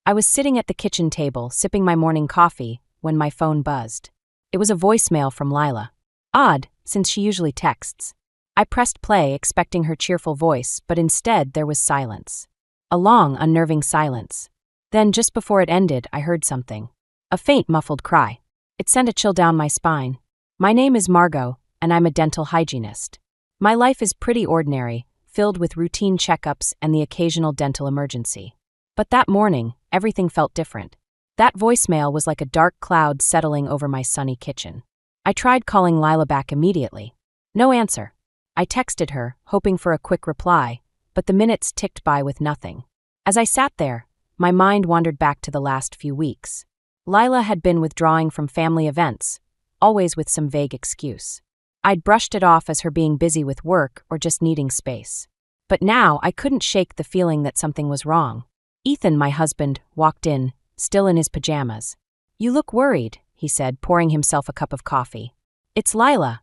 I was sitting at the kitchen table, sipping my morning coffee, when my phone buzzed. It was a voicemail from Lila. Odd, since she usually texts. I pressed play, expecting her cheerful voice, but instead there was silence. A long, unnerving silence. Then, just before it ended, I heard something. A faint, muffled cry. It sent a chill down my spine. My name is Margot, and I'm a dental hygienist. My life is pretty ordinary, filled with routine checkups and the occasional dental emergency. But that morning, everything felt different. That voicemail was like a dark cloud settling over my sunny kitchen. I tried calling Lila back immediately. No answer. I texted her, hoping for a quick reply, but the minutes ticked by with nothing. As I sat there, my mind wandered back to the last few weeks. Lila had been withdrawing from family events, always with some vague excuse. I'd brushed it off as her being busy with work or just needing space. But now I couldn't shake the feeling that something was wrong. Ethan, my husband, walked in, still in his pajamas. "You look worried," he said, pouring himself a cup of coffee. "It's Lila,"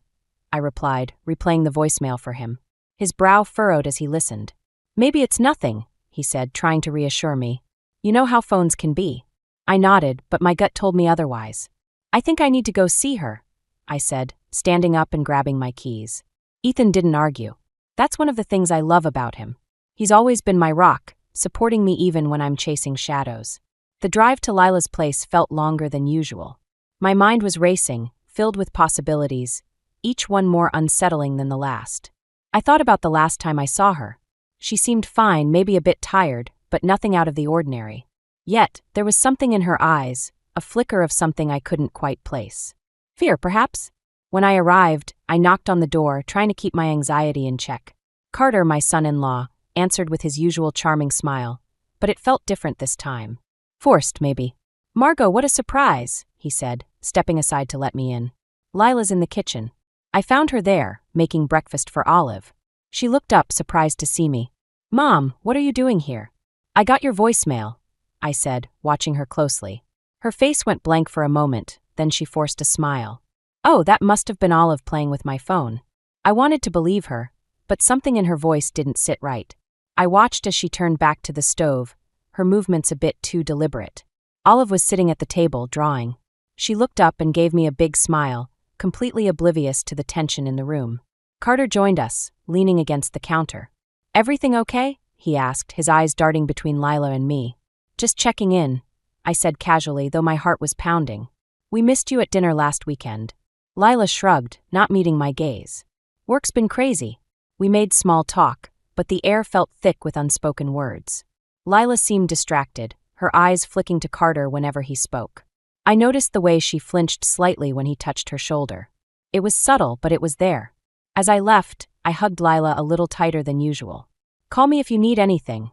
I replied, replaying the voicemail for him. His brow furrowed as he listened. "Maybe it's nothing," he said, trying to reassure me. "You know how phones can be." I nodded, but my gut told me otherwise. "I think I need to go see her," I said, standing up and grabbing my keys. Ethan didn't argue. That's one of the things I love about him. He's always been my rock, supporting me even when I'm chasing shadows. The drive to Lila's place felt longer than usual. My mind was racing, filled with possibilities, each one more unsettling than the last. I thought about the last time I saw her. She seemed fine, maybe a bit tired, but nothing out of the ordinary. Yet, there was something in her eyes, a flicker of something I couldn't quite place. Fear, perhaps? When I arrived, I knocked on the door, trying to keep my anxiety in check. Carter, my son-in-law, answered with his usual charming smile, but it felt different this time. Forced, maybe. "Margot, what a surprise," he said, stepping aside to let me in. "Lila's in the kitchen." I found her there, making breakfast for Olive. She looked up, surprised to see me. "Mom, what are you doing here?" "I got your voicemail," I said, watching her closely. Her face went blank for a moment, then she forced a smile. Oh, that must have been Olive playing with my phone. I wanted to believe her, but something in her voice didn't sit right. I watched as she turned back to the stove, her movements a bit too deliberate. Olive was sitting at the table, drawing. She looked up and gave me a big smile, completely oblivious to the tension in the room. Carter joined us, leaning against the counter. "Everything okay?" he asked, his eyes darting between Lila and me. "Just checking in," I said casually, though my heart was pounding. "We missed you at dinner last weekend." Lila shrugged, not meeting my gaze. "Work's been crazy." We made small talk, but the air felt thick with unspoken words. Lila seemed distracted, her eyes flicking to Carter whenever he spoke. I noticed the way she flinched slightly when he touched her shoulder. It was subtle, but it was there. As I left, I hugged Lila a little tighter than usual. "Call me if you need anything,"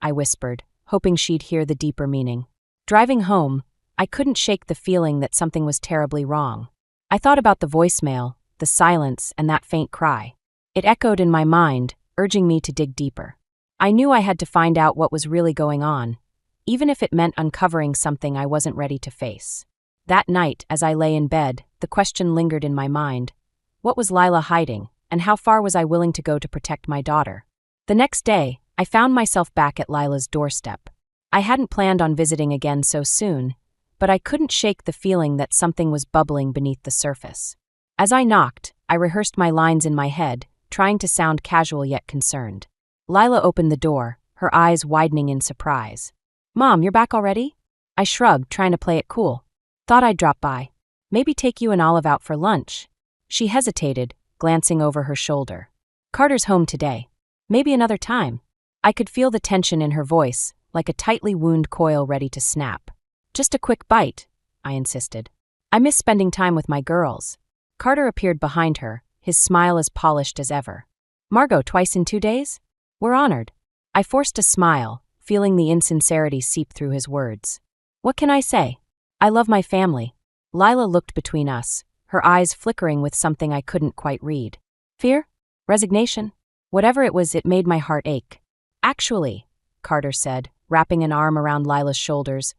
I whispered, hoping she'd hear the deeper meaning. Driving home, I couldn't shake the feeling that something was terribly wrong. I thought about the voicemail, the silence, and that faint cry. It echoed in my mind, urging me to dig deeper. I knew I had to find out what was really going on, even if it meant uncovering something I wasn't ready to face. That night, as I lay in bed, the question lingered in my mind. What was Lila hiding, and how far was I willing to go to protect my daughter? The next day, I found myself back at Lila's doorstep. I hadn't planned on visiting again so soon, but I couldn't shake the feeling that something was bubbling beneath the surface. As I knocked, I rehearsed my lines in my head, trying to sound casual yet concerned. Lila opened the door, her eyes widening in surprise. "Mom, you're back already?" I shrugged, trying to play it cool. "Thought I'd drop by. Maybe take you and Olive out for lunch." She hesitated, glancing over her shoulder. "Carter's home today. Maybe another time." I could feel the tension in her voice, like a tightly wound coil ready to snap. "Just a quick bite," I insisted. "I miss spending time with my girls." Carter appeared behind her, his smile as polished as ever. "Margot, twice in 2 days? We're honored." I forced a smile, feeling the insincerity seep through his words. "What can I say? I love my family." Lila looked between us, her eyes flickering with something I couldn't quite read. Fear? Resignation? Whatever it was, it made my heart ache. "Actually," Carter said, wrapping an arm around Lila's shoulders,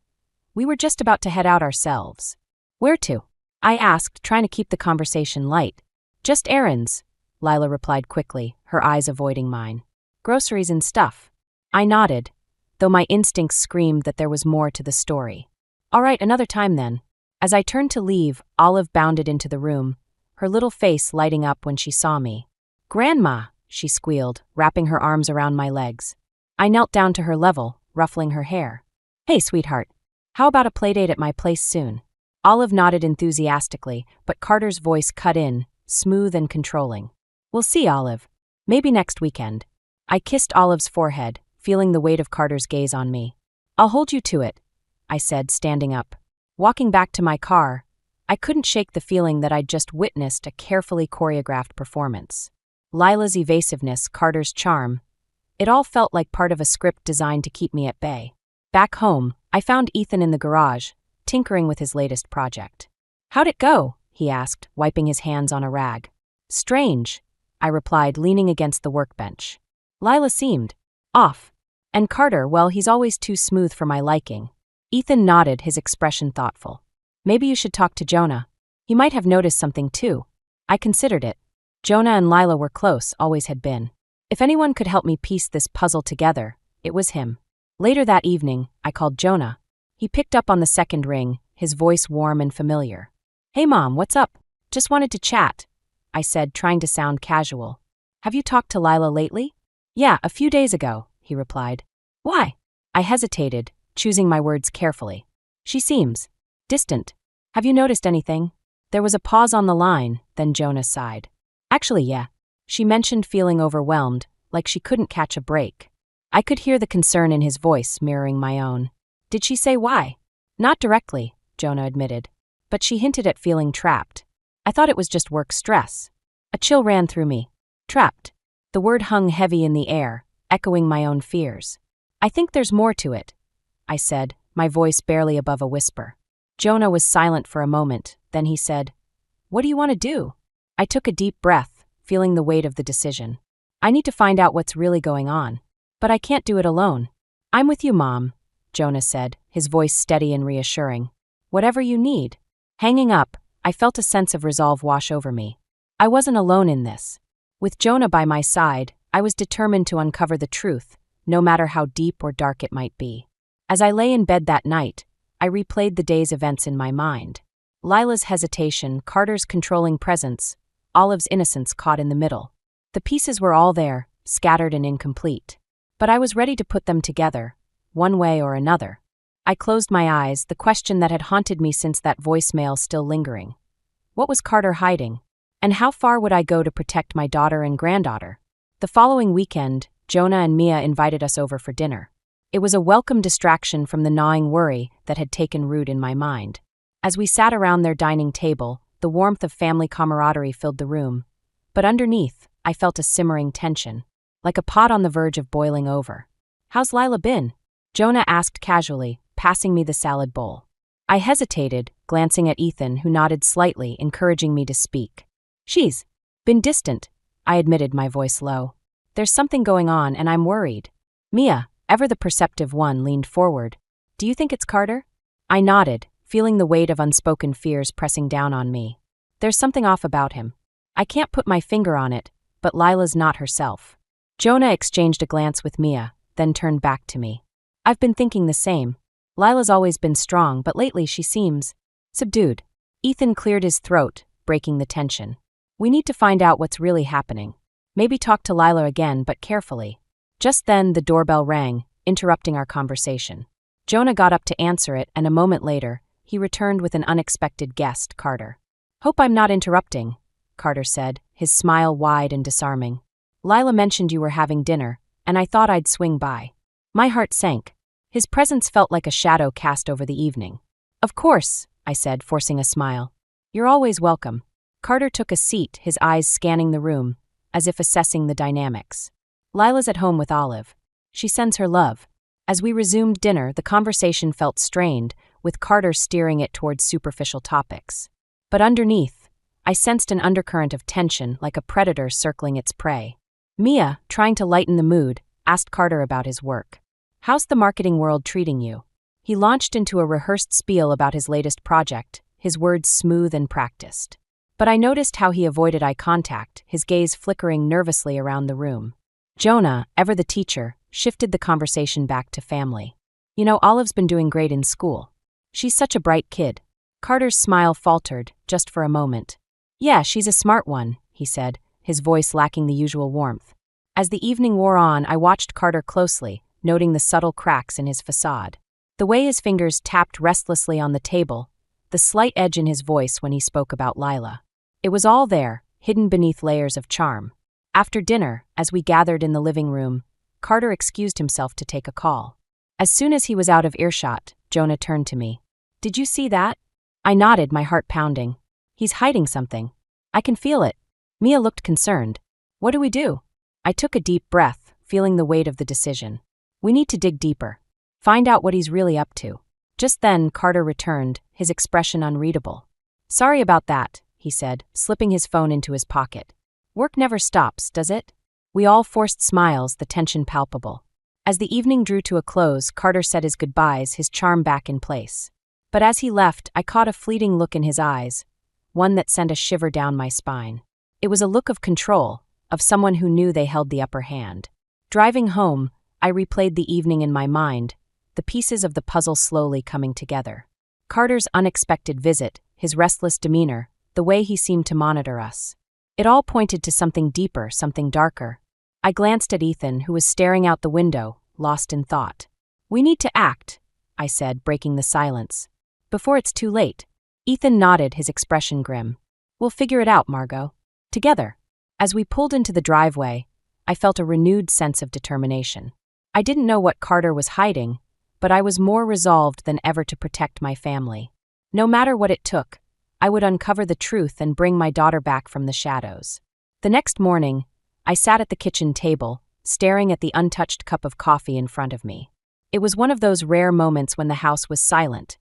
"we were just about to head out ourselves." "Where to?" I asked, trying to keep the conversation light. "Just errands," Lila replied quickly, her eyes avoiding mine. "Groceries and stuff." I nodded. though my instincts screamed that there was more to the story. All right, another time then. As I turned to leave, Olive bounded into the room, her little face lighting up when she saw me. "Grandma," she squealed, wrapping her arms around my legs. I knelt down to her level, ruffling her hair. "Hey, sweetheart. How about a playdate at my place soon?" Olive nodded enthusiastically, but Carter's voice cut in, smooth and controlling. "We'll see, Olive. Maybe next weekend." I kissed Olive's forehead, feeling the weight of Carter's gaze on me. "I'll hold you to it," I said, standing up. Walking back to my car, I couldn't shake the feeling that I'd just witnessed a carefully choreographed performance. Lila's evasiveness, Carter's charm, it all felt like part of a script designed to keep me at bay. Back home, I found Ethan in the garage, tinkering with his latest project. "How'd it go?" he asked, wiping his hands on a rag. "Strange," I replied, leaning against the workbench. "Lila seemed off. And Carter, well, he's always too smooth for my liking." Ethan nodded, his expression thoughtful. "Maybe you should talk to Jonah. He might have noticed something too." I considered it. Jonah and Lila were close, always had been. If anyone could help me piece this puzzle together, it was him. Later that evening, I called Jonah. He picked up on the second ring, his voice warm and familiar. "Hey Mom, what's up? Just wanted to chat," I said, trying to sound casual. "Have you talked to Lila lately?" "Yeah, a few days ago," he replied. "Why?" I hesitated, choosing my words carefully. "She seems distant. Have you noticed anything?" There was a pause on the line, then Jonah sighed. "Actually, yeah. She mentioned feeling overwhelmed, like she couldn't catch a break." I could hear the concern in his voice, mirroring my own. "Did she say why?" "Not directly," Jonah admitted. "But she hinted at feeling trapped. I thought it was just work stress." A chill ran through me. Trapped. The word hung heavy in the air, echoing my own fears. "I think there's more to it," I said, my voice barely above a whisper. Jonah was silent for a moment, then he said, "What do you want to do?" I took a deep breath, feeling the weight of the decision. "I need to find out what's really going on. But I can't do it alone." "I'm with you, Mom," Jonah said, his voice steady and reassuring. "Whatever you need." Hanging up, I felt a sense of resolve wash over me. I wasn't alone in this. With Jonah by my side, I was determined to uncover the truth, no matter how deep or dark it might be. As I lay in bed that night, I replayed the day's events in my mind. Lila's hesitation, Carter's controlling presence, Olive's innocence caught in the middle. The pieces were all there, scattered and incomplete. But I was ready to put them together, one way or another. I closed my eyes, the question that had haunted me since that voicemail still lingering. What was Carter hiding? And how far would I go to protect my daughter and granddaughter? The following weekend, Jonah and Mia invited us over for dinner. It was a welcome distraction from the gnawing worry that had taken root in my mind. As we sat around their dining table, the warmth of family camaraderie filled the room. But underneath, I felt a simmering tension, like a pot on the verge of boiling over. "How's Lila been?" Jonah asked casually, passing me the salad bowl. I hesitated, glancing at Ethan, who nodded slightly, encouraging me to speak. "She's been distant," I admitted, my voice low. "There's something going on, and I'm worried." Mia, ever the perceptive one, leaned forward. "Do you think it's Carter?" I nodded, feeling the weight of unspoken fears pressing down on me. "There's something off about him. I can't put my finger on it, but Lila's not herself." Jonah exchanged a glance with Mia, then turned back to me. "I've been thinking the same. Lila's always been strong, but lately she seems subdued." Ethan cleared his throat, breaking the tension. "We need to find out what's really happening. Maybe talk to Lila again, but carefully." Just then, the doorbell rang, interrupting our conversation. Jonah got up to answer it, and a moment later, he returned with an unexpected guest, Carter. "Hope I'm not interrupting," Carter said, his smile wide and disarming. "Lila mentioned you were having dinner, and I thought I'd swing by." My heart sank. His presence felt like a shadow cast over the evening. "Of course," I said, forcing a smile. "You're always welcome." Carter took a seat, his eyes scanning the room, as if assessing the dynamics. "Lila's at home with Olive. She sends her love." As we resumed dinner, the conversation felt strained, with Carter steering it towards superficial topics. But underneath, I sensed an undercurrent of tension, like a predator circling its prey. Mia, trying to lighten the mood, asked Carter about his work. "How's the marketing world treating you?" He launched into a rehearsed spiel about his latest project, his words smooth and practiced. But I noticed how he avoided eye contact, his gaze flickering nervously around the room. Jonah, ever the teacher, shifted the conversation back to family. You know, Olive's been doing great in school. She's such a bright kid. Carter's smile faltered, just for a moment. Yeah, she's a smart one, he said, his voice lacking the usual warmth. As the evening wore on, I watched Carter closely, noting the subtle cracks in his facade. The way his fingers tapped restlessly on the table, the slight edge in his voice when he spoke about Lila. It was all there, hidden beneath layers of charm. After dinner, as we gathered in the living room, Carter excused himself to take a call. As soon as he was out of earshot, Jonah turned to me. Did you see that? I nodded, my heart pounding. He's hiding something. I can feel it. Mia looked concerned. What do we do? I took a deep breath, feeling the weight of the decision. We need to dig deeper. Find out what he's really up to. Just then, Carter returned, his expression unreadable. Sorry about that, he said, slipping his phone into his pocket. Work never stops, does it? We all forced smiles, the tension palpable. As the evening drew to a close, Carter said his goodbyes, his charm back in place. But as he left, I caught a fleeting look in his eyes, one that sent a shiver down my spine. It was a look of control, of someone who knew they held the upper hand. Driving home, I replayed the evening in my mind, the pieces of the puzzle slowly coming together. Carter's unexpected visit, his restless demeanor, the way he seemed to monitor us. It all pointed to something deeper, something darker. I glanced at Ethan, who was staring out the window, lost in thought. We need to act, I said, breaking the silence. Before it's too late. Ethan nodded, his expression grim. We'll figure it out, Margot. Together. As we pulled into the driveway, I felt a renewed sense of determination. I didn't know what Carter was hiding, but I was more resolved than ever to protect my family. No matter what it took, I would uncover the truth and bring my daughter back from the shadows. The next morning, I sat at the kitchen table, staring at the untouched cup of coffee in front of me. It was one of those rare moments when the house was silent,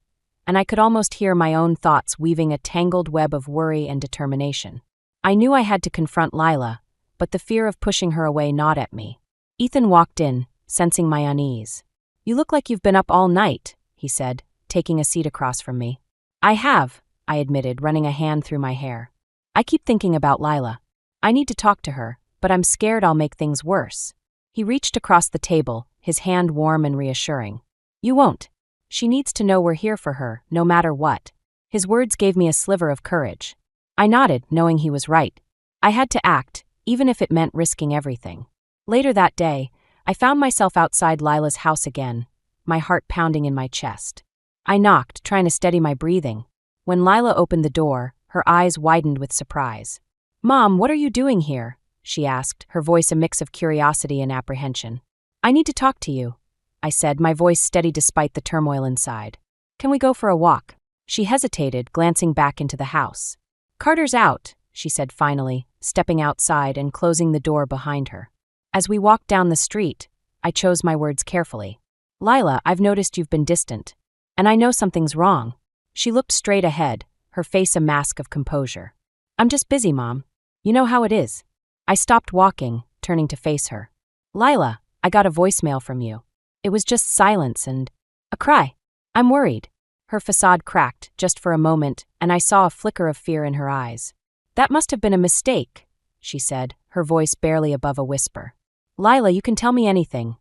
and I could almost hear my own thoughts weaving a tangled web of worry and determination. I knew I had to confront Lila, but the fear of pushing her away gnawed at me. Ethan walked in, sensing my unease. You look like you've been up all night, he said, taking a seat across from me. I have, I admitted, running a hand through my hair. I keep thinking about Lila. I need to talk to her, but I'm scared I'll make things worse. He reached across the table, his hand warm and reassuring. You won't. She needs to know we're here for her, no matter what. His words gave me a sliver of courage. I nodded, knowing he was right. I had to act, even if it meant risking everything. Later that day, I found myself outside Lila's house again, my heart pounding in my chest. I knocked, trying to steady my breathing. When Lila opened the door, her eyes widened with surprise. Mom, what are you doing here? She asked, her voice a mix of curiosity and apprehension. I need to talk to you, I said, my voice steady despite the turmoil inside. Can we go for a walk? She hesitated, glancing back into the house. Carter's out, she said finally, stepping outside and closing the door behind her. As we walked down the street, I chose my words carefully. Lila, I've noticed you've been distant. And I know something's wrong. She looked straight ahead, her face a mask of composure. I'm just busy, Mom. You know how it is. I stopped walking, turning to face her. Lila, I got a voicemail from you. It was just silence and a cry. I'm worried. Her facade cracked, just for a moment, and I saw a flicker of fear in her eyes. That must have been a mistake, she said, her voice barely above a whisper. Lila, you can tell me anything,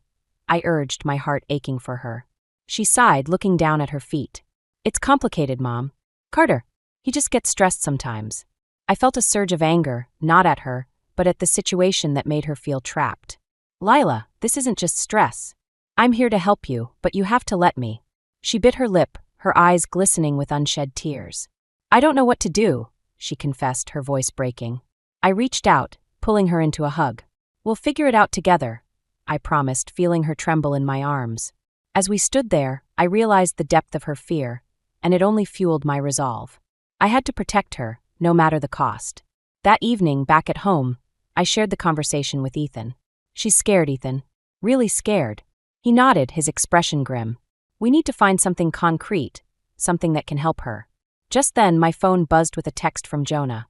I urged, my heart aching for her. She sighed, looking down at her feet. It's complicated, Mom. Carter, he just gets stressed sometimes. I felt a surge of anger, not at her, but at the situation that made her feel trapped. Lila, this isn't just stress. I'm here to help you, but you have to let me. She bit her lip, her eyes glistening with unshed tears. I don't know what to do, she confessed, her voice breaking. I reached out, pulling her into a hug. We'll figure it out together, I promised, feeling her tremble in my arms. As we stood there, I realized the depth of her fear, and it only fueled my resolve. I had to protect her, no matter the cost. That evening, back at home, I shared the conversation with Ethan. She's scared, Ethan. Really scared. He nodded, his expression grim. We need to find something concrete, something that can help her. Just then, my phone buzzed with a text from Jonah.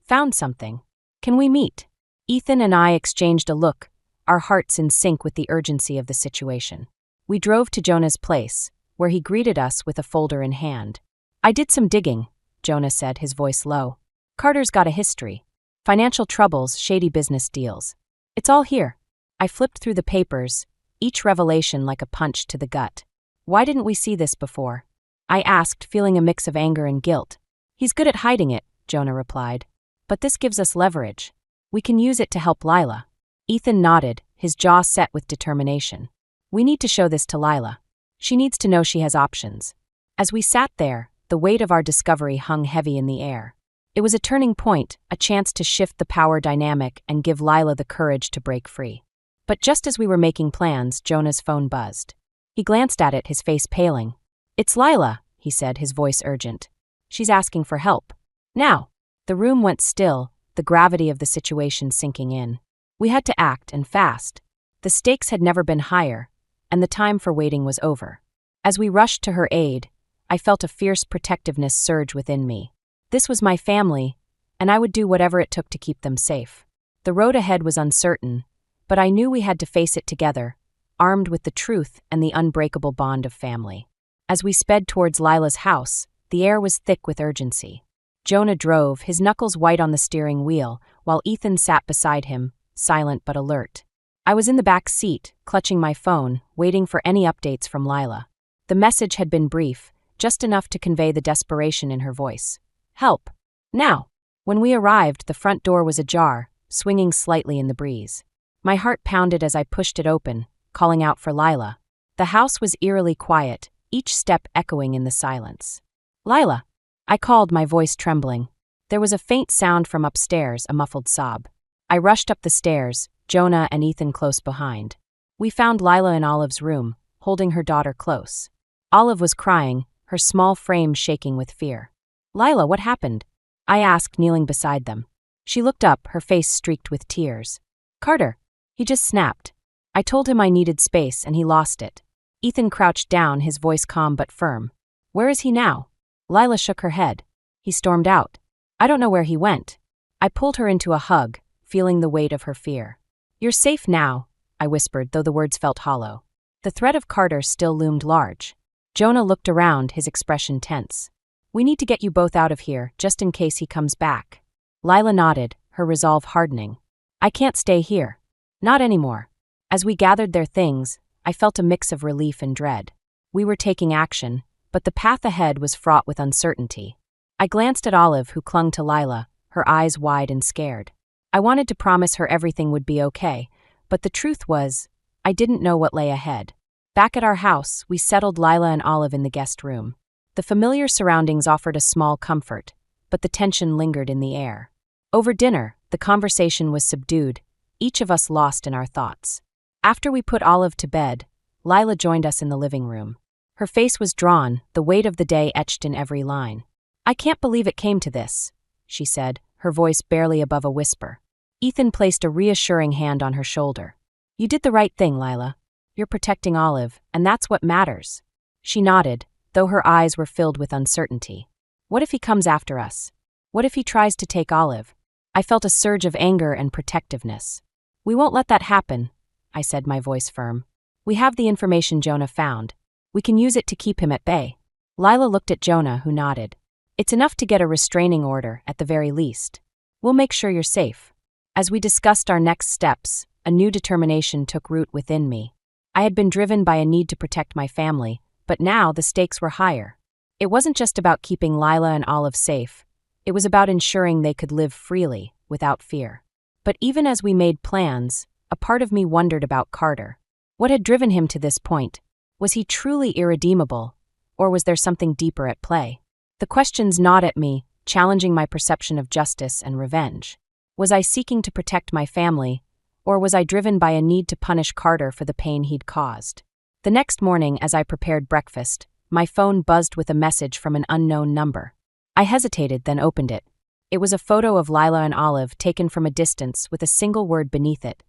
Found something. Can we meet? Ethan and I exchanged a look, our hearts in sync with the urgency of the situation. We drove to Jonah's place, where he greeted us with a folder in hand. I did some digging, Jonah said, his voice low. Carter's got a history. Financial troubles, shady business deals. It's all here. I flipped through the papers, each revelation like a punch to the gut. Why didn't we see this before? I asked, feeling a mix of anger and guilt. He's good at hiding it, Jonah replied. But this gives us leverage. We can use it to help Lila. Ethan nodded, his jaw set with determination. We need to show this to Lila. She needs to know she has options. As we sat there, the weight of our discovery hung heavy in the air. It was a turning point, a chance to shift the power dynamic and give Lila the courage to break free. But just as we were making plans, Jonah's phone buzzed. He glanced at it, his face paling. "It's Lila," he said, his voice urgent. "She's asking for help. Now." The room went still, the gravity of the situation sinking in. We had to act, and fast. The stakes had never been higher, and the time for waiting was over. As we rushed to her aid, I felt a fierce protectiveness surge within me. This was my family, and I would do whatever it took to keep them safe. The road ahead was uncertain, but I knew we had to face it together, armed with the truth and the unbreakable bond of family. As we sped towards Lila's house, the air was thick with urgency. Jonah drove, his knuckles white on the steering wheel, while Ethan sat beside him, silent but alert. I was in the back seat, clutching my phone, waiting for any updates from Lila. The message had been brief, just enough to convey the desperation in her voice. "Help. Now." When we arrived, the front door was ajar, swinging slightly in the breeze. My heart pounded as I pushed it open, calling out for Lila. The house was eerily quiet, each step echoing in the silence. "Lila," I called, my voice trembling. There was a faint sound from upstairs, a muffled sob. I rushed up the stairs, Jonah and Ethan close behind. We found Lila in Olive's room, holding her daughter close. Olive was crying, her small frame shaking with fear. "Lila, what happened?" I asked, kneeling beside them. She looked up, her face streaked with tears. "Carter. He just snapped. I told him I needed space, and he lost it." Ethan crouched down, his voice calm but firm. "Where is he now?" Lila shook her head. "He stormed out. I don't know where he went." I pulled her into a hug, feeling the weight of her fear. "You're safe now," I whispered, though the words felt hollow. The threat of Carter still loomed large. Jonah looked around, his expression tense. "We need to get you both out of here, just in case he comes back." Lila nodded, her resolve hardening. "I can't stay here. Not anymore." As we gathered their things, I felt a mix of relief and dread. We were taking action, but the path ahead was fraught with uncertainty. I glanced at Olive, who clung to Lila, her eyes wide and scared. I wanted to promise her everything would be okay, but the truth was, I didn't know what lay ahead. Back at our house, we settled Lila and Olive in the guest room. The familiar surroundings offered a small comfort, but the tension lingered in the air. Over dinner, the conversation was subdued, each of us lost in our thoughts. After we put Olive to bed, Lila joined us in the living room. Her face was drawn, the weight of the day etched in every line. "I can't believe it came to this," she said, her voice barely above a whisper. Ethan placed a reassuring hand on her shoulder. "You did the right thing, Lila. You're protecting Olive, and that's what matters." She nodded, though her eyes were filled with uncertainty. "What if he comes after us? What if he tries to take Olive?" I felt a surge of anger and protectiveness. "We won't let that happen," I said, my voice firm. "We have the information Jonah found. We can use it to keep him at bay." Lila looked at Jonah, who nodded. "It's enough to get a restraining order, at the very least. We'll make sure you're safe." As we discussed our next steps, a new determination took root within me. I had been driven by a need to protect my family, but now the stakes were higher. It wasn't just about keeping Lila and Olive safe. It was about ensuring they could live freely, without fear. But even as we made plans, a part of me wondered about Carter. What had driven him to this point? Was he truly irredeemable, or was there something deeper at play? The questions gnawed at me, challenging my perception of justice and revenge. Was I seeking to protect my family, or was I driven by a need to punish Carter for the pain he'd caused? The next morning, as I prepared breakfast, my phone buzzed with a message from an unknown number. I hesitated, then opened it. It was a photo of Lila and Olive taken from a distance with a single word beneath it.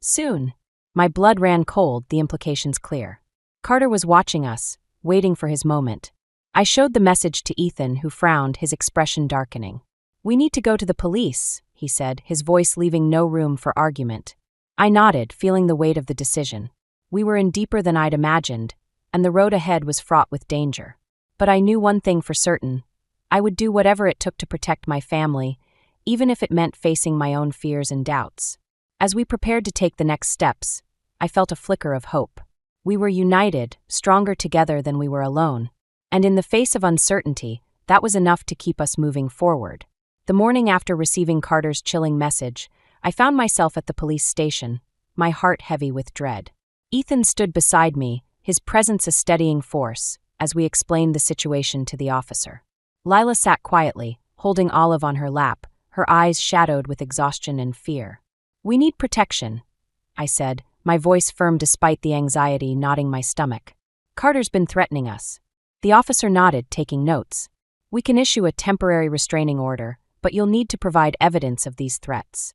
"Soon." My blood ran cold, the implications clear. Carter was watching us, waiting for his moment. I showed the message to Ethan, who frowned, his expression darkening. "We need to go to the police," he said, his voice leaving no room for argument. I nodded, feeling the weight of the decision. We were in deeper than I'd imagined, and the road ahead was fraught with danger. But I knew one thing for certain. I would do whatever it took to protect my family, even if it meant facing my own fears and doubts. As we prepared to take the next steps, I felt a flicker of hope. We were united, stronger together than we were alone. And in the face of uncertainty, that was enough to keep us moving forward. The morning after receiving Carter's chilling message, I found myself at the police station, my heart heavy with dread. Ethan stood beside me, his presence a steadying force, as we explained the situation to the officer. Lila sat quietly, holding Olive on her lap, her eyes shadowed with exhaustion and fear. "We need protection," I said, my voice firm despite the anxiety knotting my stomach. "Carter's been threatening us." The officer nodded, taking notes. "We can issue a temporary restraining order, but you'll need to provide evidence of these threats."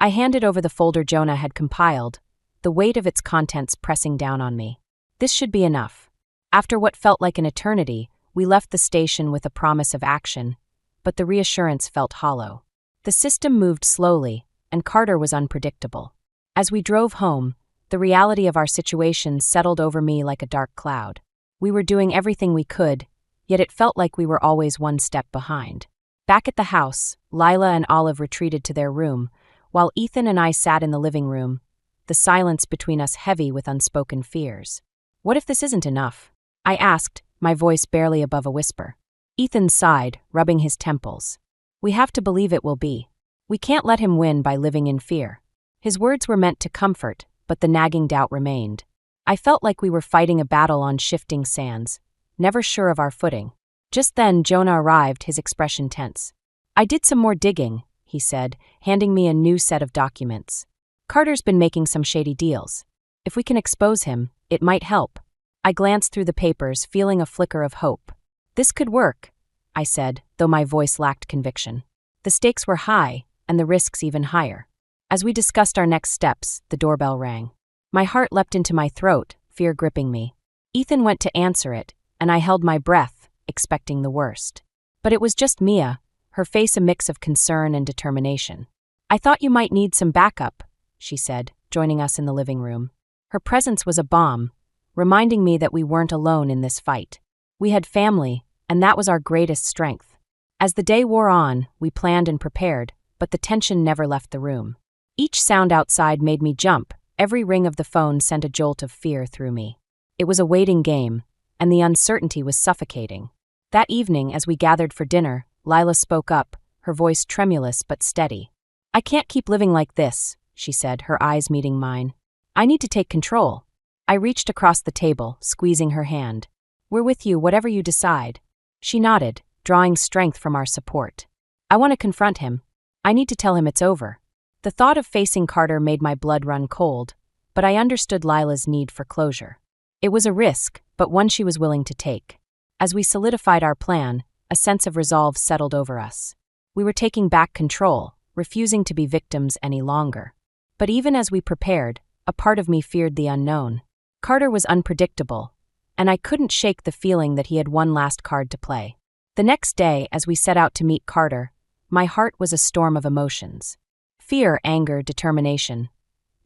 I handed over the folder Jonah had compiled, the weight of its contents pressing down on me. This should be enough. After what felt like an eternity, we left the station with a promise of action, but the reassurance felt hollow. The system moved slowly, and Carter was unpredictable. As we drove home, the reality of our situation settled over me like a dark cloud. We were doing everything we could, yet it felt like we were always one step behind. Back at the house, Lila and Olive retreated to their room, while Ethan and I sat in the living room, the silence between us heavy with unspoken fears. "What if this isn't enough?" I asked, my voice barely above a whisper. Ethan sighed, rubbing his temples. "We have to believe it will be. We can't let him win by living in fear." His words were meant to comfort, but the nagging doubt remained. I felt like we were fighting a battle on shifting sands, never sure of our footing. Just then, Jonah arrived, his expression tense. "I did some more digging," he said, handing me a new set of documents. "Carter's been making some shady deals. If we can expose him, it might help." I glanced through the papers, feeling a flicker of hope. "This could work," I said, though my voice lacked conviction. The stakes were high, and the risks even higher. As we discussed our next steps, the doorbell rang. My heart leapt into my throat, fear gripping me. Ethan went to answer it, and I held my breath, expecting the worst. But it was just Mia, her face a mix of concern and determination. "I thought you might need some backup," she said, joining us in the living room. Her presence was a balm, reminding me that we weren't alone in this fight. We had family, and that was our greatest strength. As the day wore on, we planned and prepared, but the tension never left the room. Each sound outside made me jump, every ring of the phone sent a jolt of fear through me. It was a waiting game, and the uncertainty was suffocating. That evening, as we gathered for dinner, Lila spoke up, her voice tremulous but steady. "I can't keep living like this," she said, her eyes meeting mine. "I need to take control." I reached across the table, squeezing her hand. "We're with you, whatever you decide." She nodded, drawing strength from our support. "I want to confront him. I need to tell him it's over." The thought of facing Carter made my blood run cold, but I understood Lila's need for closure. It was a risk, but one she was willing to take. As we solidified our plan, a sense of resolve settled over us. We were taking back control, refusing to be victims any longer. But even as we prepared, a part of me feared the unknown. Carter was unpredictable, and I couldn't shake the feeling that he had one last card to play. The next day, as we set out to meet Carter, my heart was a storm of emotions. Fear, anger, determination.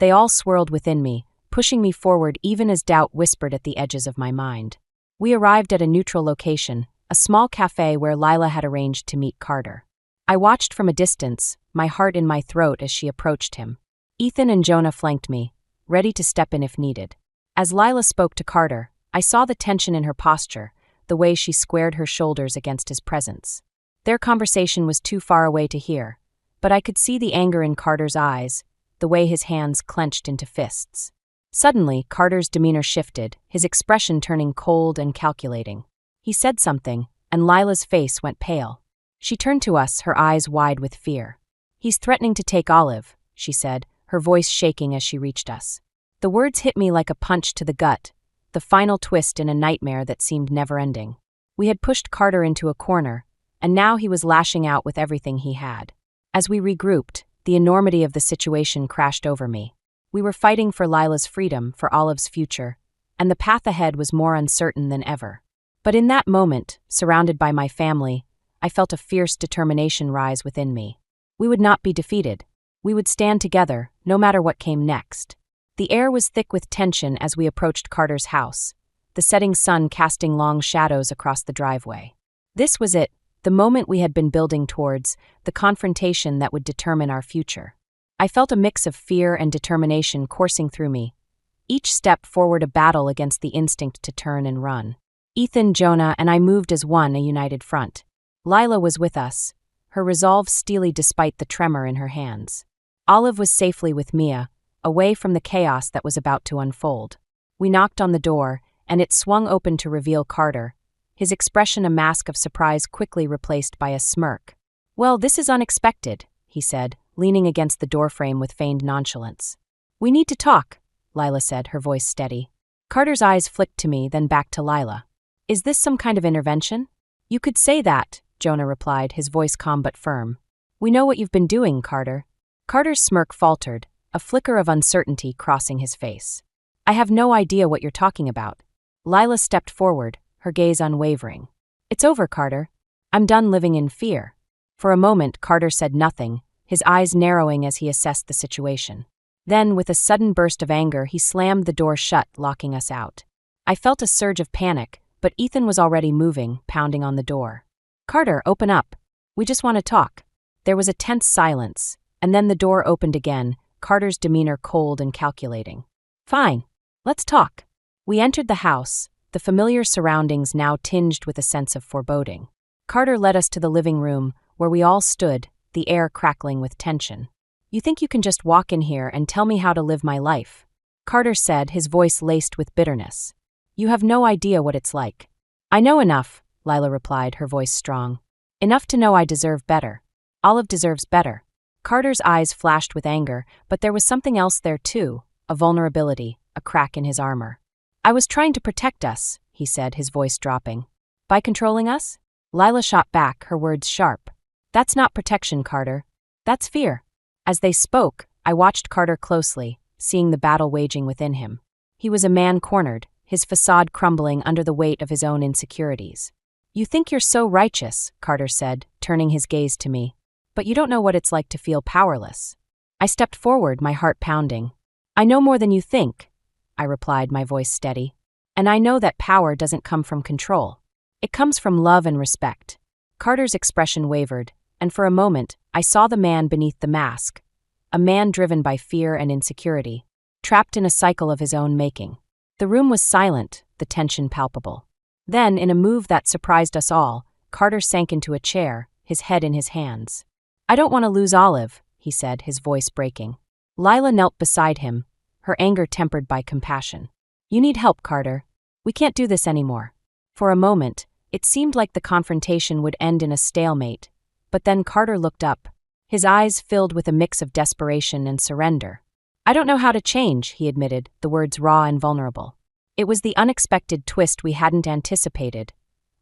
They all swirled within me, pushing me forward even as doubt whispered at the edges of my mind. We arrived at a neutral location, a small cafe where Lila had arranged to meet Carter. I watched from a distance, my heart in my throat as she approached him. Ethan and Jonah flanked me, ready to step in if needed. As Lila spoke to Carter, I saw the tension in her posture, the way she squared her shoulders against his presence. Their conversation was too far away to hear, but I could see the anger in Carter's eyes, the way his hands clenched into fists. Suddenly, Carter's demeanor shifted, his expression turning cold and calculating. He said something, and Lila's face went pale. She turned to us, her eyes wide with fear. "He's threatening to take Olive," she said, her voice shaking as she reached us. The words hit me like a punch to the gut, the final twist in a nightmare that seemed never-ending. We had pushed Carter into a corner, and now he was lashing out with everything he had. As we regrouped, the enormity of the situation crashed over me. We were fighting for Lila's freedom, for Olive's future, and the path ahead was more uncertain than ever. But in that moment, surrounded by my family, I felt a fierce determination rise within me. We would not be defeated. We would stand together, no matter what came next. The air was thick with tension as we approached Carter's house, the setting sun casting long shadows across the driveway. This was it, the moment we had been building towards, the confrontation that would determine our future. I felt a mix of fear and determination coursing through me, each step forward a battle against the instinct to turn and run. Ethan, Jonah, and I moved as one, a united front. Lila was with us, her resolve steely despite the tremor in her hands. Olive was safely with Mia, away from the chaos that was about to unfold. We knocked on the door, and it swung open to reveal Carter, his expression a mask of surprise quickly replaced by a smirk. "Well, this is unexpected," he said, leaning against the doorframe with feigned nonchalance. "We need to talk," Lila said, her voice steady. Carter's eyes flicked to me, then back to Lila. "Is this some kind of intervention?" "You could say that," Jonah replied, his voice calm but firm. "We know what you've been doing, Carter." Carter's smirk faltered, a flicker of uncertainty crossing his face. "I have no idea what you're talking about." Lila stepped forward, her gaze unwavering. "It's over, Carter. I'm done living in fear." For a moment, Carter said nothing, his eyes narrowing as he assessed the situation. Then, with a sudden burst of anger, he slammed the door shut, locking us out. I felt a surge of panic, but Ethan was already moving, pounding on the door. "Carter, open up. We just want to talk." There was a tense silence, and then the door opened again, Carter's demeanor cold and calculating. "Fine. Let's talk." We entered the house, the familiar surroundings now tinged with a sense of foreboding. Carter led us to the living room, where we all stood, the air crackling with tension. "You think you can just walk in here and tell me how to live my life?" Carter said, his voice laced with bitterness. "You have no idea what it's like." "I know enough," Lila replied, her voice strong. "Enough to know I deserve better. Olive deserves better." Carter's eyes flashed with anger, but there was something else there too, a vulnerability, a crack in his armor. "I was trying to protect us," he said, his voice dropping. "By controlling us?" Lila shot back, her words sharp. "That's not protection, Carter. That's fear." As they spoke, I watched Carter closely, seeing the battle waging within him. He was a man cornered, his facade crumbling under the weight of his own insecurities. "You think you're so righteous," Carter said, turning his gaze to me. "But you don't know what it's like to feel powerless." I stepped forward, my heart pounding. "I know more than you think," I replied, my voice steady. "And I know that power doesn't come from control. It comes from love and respect." Carter's expression wavered, and for a moment, I saw the man beneath the mask, a man driven by fear and insecurity, trapped in a cycle of his own making. The room was silent, the tension palpable. Then, in a move that surprised us all, Carter sank into a chair, his head in his hands. "I don't want to lose Olive," he said, his voice breaking. Lila knelt beside him, her anger tempered by compassion. "You need help, Carter. We can't do this anymore." For a moment, it seemed like the confrontation would end in a stalemate, but then Carter looked up, his eyes filled with a mix of desperation and surrender. "I don't know how to change," he admitted, the words raw and vulnerable. It was the unexpected twist we hadn't anticipated,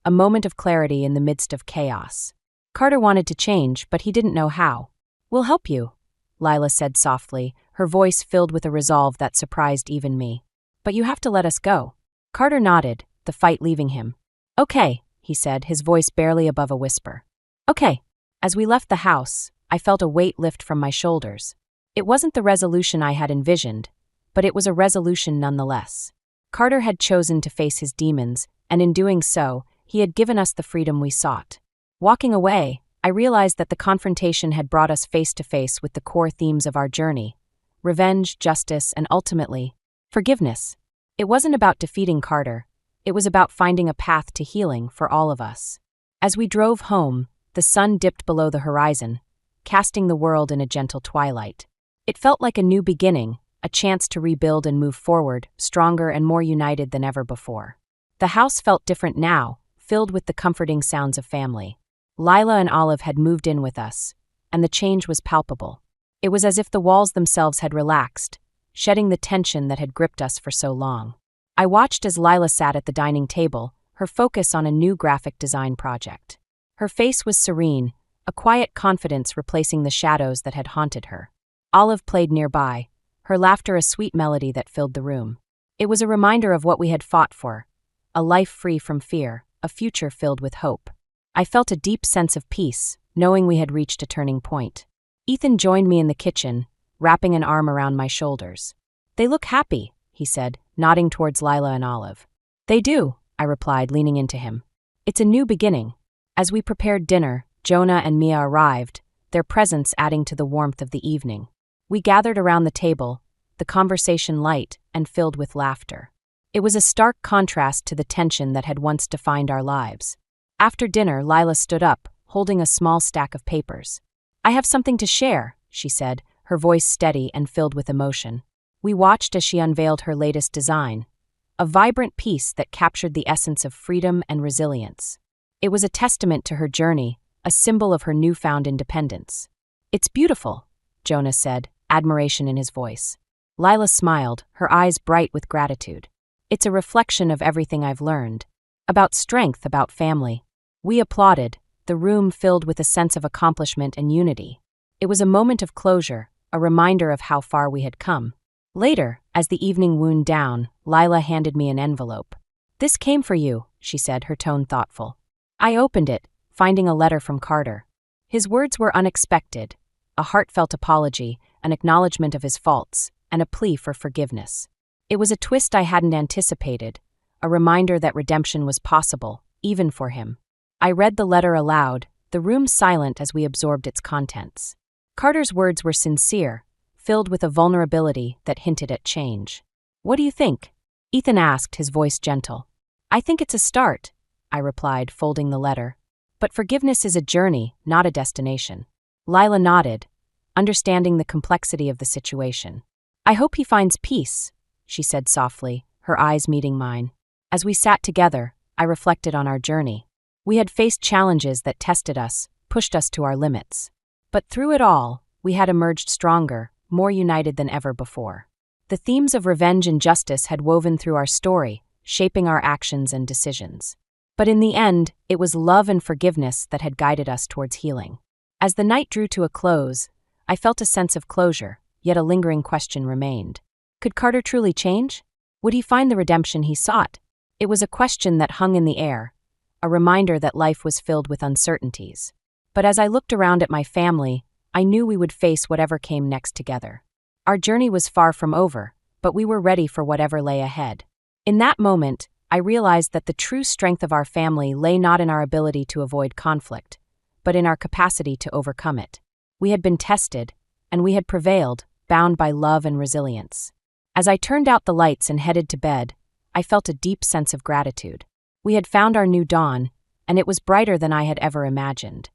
a moment of clarity in the midst of chaos. Carter wanted to change, but he didn't know how. "We'll help you," Lila said softly, her voice filled with a resolve that surprised even me. "But you have to let us go." Carter nodded, the fight leaving him. "Okay," he said, his voice barely above a whisper. "Okay." As we left the house, I felt a weight lift from my shoulders. It wasn't the resolution I had envisioned, but it was a resolution nonetheless. Carter had chosen to face his demons, and in doing so, he had given us the freedom we sought. Walking away, I realized that the confrontation had brought us face to face with the core themes of our journey: revenge, justice, and ultimately, forgiveness. It wasn't about defeating Carter. It was about finding a path to healing for all of us. As we drove home, the sun dipped below the horizon, casting the world in a gentle twilight. It felt like a new beginning, a chance to rebuild and move forward, stronger and more united than ever before. The house felt different now, filled with the comforting sounds of family. Lila and Olive had moved in with us, and the change was palpable. It was as if the walls themselves had relaxed, shedding the tension that had gripped us for so long. I watched as Lila sat at the dining table, her focus on a new graphic design project. Her face was serene, a quiet confidence replacing the shadows that had haunted her. Olive played nearby, her laughter a sweet melody that filled the room. It was a reminder of what we had fought for: a life free from fear, a future filled with hope. I felt a deep sense of peace, knowing we had reached a turning point. Ethan joined me in the kitchen, wrapping an arm around my shoulders. "They look happy," he said, nodding towards Lila and Olive. "They do," I replied, leaning into him. "It's a new beginning." As we prepared dinner, Jonah and Mia arrived, their presence adding to the warmth of the evening. We gathered around the table, the conversation light and filled with laughter. It was a stark contrast to the tension that had once defined our lives. After dinner, Lila stood up, holding a small stack of papers. "I have something to share," she said, her voice steady and filled with emotion. We watched as she unveiled her latest design, a vibrant piece that captured the essence of freedom and resilience. It was a testament to her journey, a symbol of her newfound independence. "It's beautiful," Jonas said, admiration in his voice. Lila smiled, her eyes bright with gratitude. "It's a reflection of everything I've learned. About strength, about family." We applauded, the room filled with a sense of accomplishment and unity. It was a moment of closure, a reminder of how far we had come. Later, as the evening wound down, Lila handed me an envelope. "This came for you," she said, her tone thoughtful. I opened it, finding a letter from Carter. His words were unexpected, a heartfelt apology, an acknowledgement of his faults, and a plea for forgiveness. It was a twist I hadn't anticipated, a reminder that redemption was possible, even for him. I read the letter aloud, the room silent as we absorbed its contents. Carter's words were sincere, filled with a vulnerability that hinted at change. "What do you think?" Ethan asked, his voice gentle. "I think it's a start," I replied, folding the letter. "But forgiveness is a journey, not a destination." Lila nodded, understanding the complexity of the situation. "I hope he finds peace," she said softly, her eyes meeting mine. As we sat together, I reflected on our journey. We had faced challenges that tested us, pushed us to our limits. But through it all, we had emerged stronger, more united than ever before. The themes of revenge and justice had woven through our story, shaping our actions and decisions. But in the end, it was love and forgiveness that had guided us towards healing. As the night drew to a close, I felt a sense of closure, yet a lingering question remained. Could Carter truly change? Would he find the redemption he sought? It was a question that hung in the air, a reminder that life was filled with uncertainties. But as I looked around at my family, I knew we would face whatever came next together. Our journey was far from over, but we were ready for whatever lay ahead. In that moment, I realized that the true strength of our family lay not in our ability to avoid conflict, but in our capacity to overcome it. We had been tested, and we had prevailed, bound by love and resilience. As I turned out the lights and headed to bed, I felt a deep sense of gratitude. We had found our new dawn, and it was brighter than I had ever imagined.